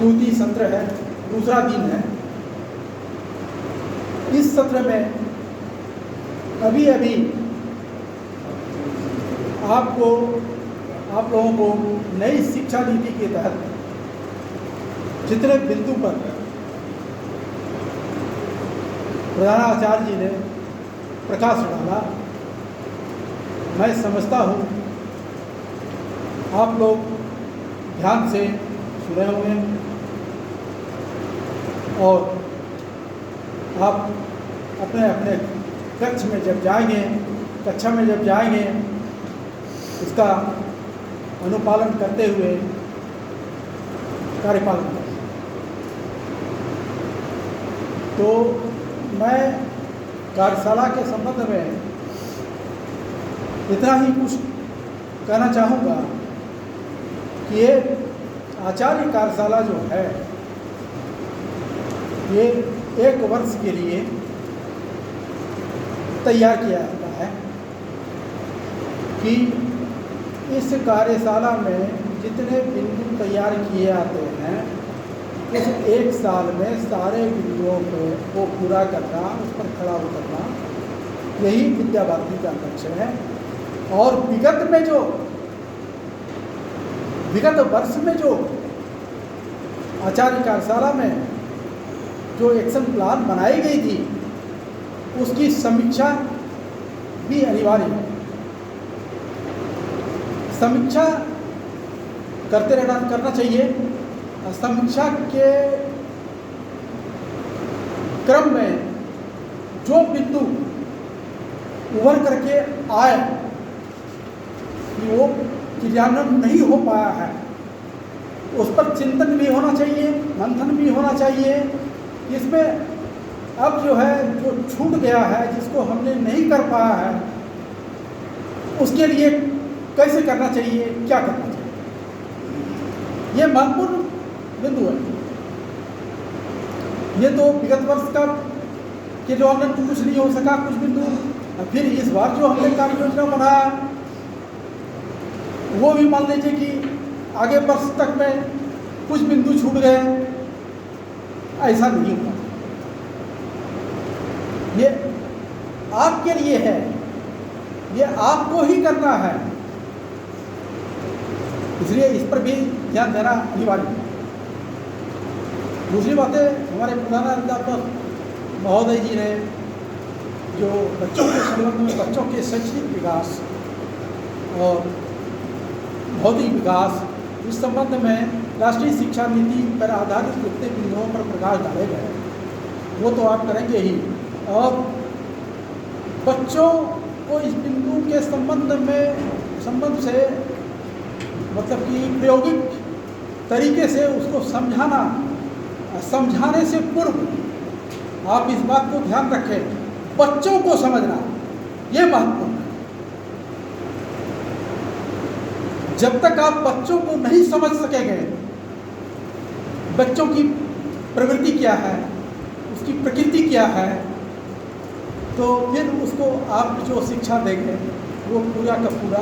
स्तुति सत्र है, दूसरा दिन है। इस सत्र में अभी अभी आप लोगों को नई शिक्षा नीति के तहत जितने बिंदु पर प्रधानाचार्य जी ने प्रकाश डाला, मैं समझता हूँ आप लोग ध्यान से सुने होंगे और आप अपने अपने कक्षा में जब जाएंगे इसका अनुपालन करते हुए कार्यपालन करें। तो मैं कार्यशाला के संबंध में इतना ही कुछ कहना चाहूँगा कि ये आचार्य कार्यशाला जो है ये 1 वर्ष के लिए तैयार किया जाता है कि इस कार्यशाला में जितने बिंदु तैयार किए जाते हैं उस 1 साल में सारे बिंदुओं को पूरा करना, उस पर खड़ा उतरना, यही विद्या भारती का लक्ष्य है। और विगत वर्ष में जो आचार्य कार्यशाला में जो एक्शन प्लान बनाई गई थी उसकी समीक्षा भी अनिवार्य है। समीक्षा करना चाहिए। समीक्षा के क्रम में जो बिंदु उभर करके आए कि वो क्रियान्वयन नहीं हो पाया है, उस पर चिंतन भी होना चाहिए, मंथन भी होना चाहिए। इसमें अब जो छूट गया है, जिसको हमने नहीं कर पाया है, उसके लिए कैसे करना चाहिए, क्या करना चाहिए, ये महत्वपूर्ण बिंदु है। ये तो विगत वर्ष का कि जो हमने कुछ नहीं हो सका, कुछ बिंदु, फिर इस बार जो हमने कार्य योजना बनाया वो भी मान लीजिए कि आगे वर्ष तक में कुछ बिंदु छूट गए। ऐसा नहीं होगा। ये आपके लिए है, ये आपको ही करना है, इसलिए इस पर भी ध्यान देना अनिवार्य है। दूसरी बात है, हमारे प्रधानाध्यापक महोदय जी ने जो बच्चों के संबंध में बच्चों के शैक्षणिक विकास और भौतिक विकास, इस संबंध में राष्ट्रीय शिक्षा नीति पर आधारित जितने बिंदुओं पर प्रकाश डाले गए वो तो आप करेंगे ही। और बच्चों को इस बिंदु के संबंध से मतलब कि प्रायोगिक तरीके से उसको समझाने से पूर्व आप इस बात को ध्यान रखें, बच्चों को समझना ये महत्वपूर्ण है। जब तक आप बच्चों को नहीं समझ सकेंगे, बच्चों की प्रवृत्ति क्या है, उसकी प्रकृति क्या है, तो फिर उसको आप जो शिक्षा देंगे वो पूरा का पूरा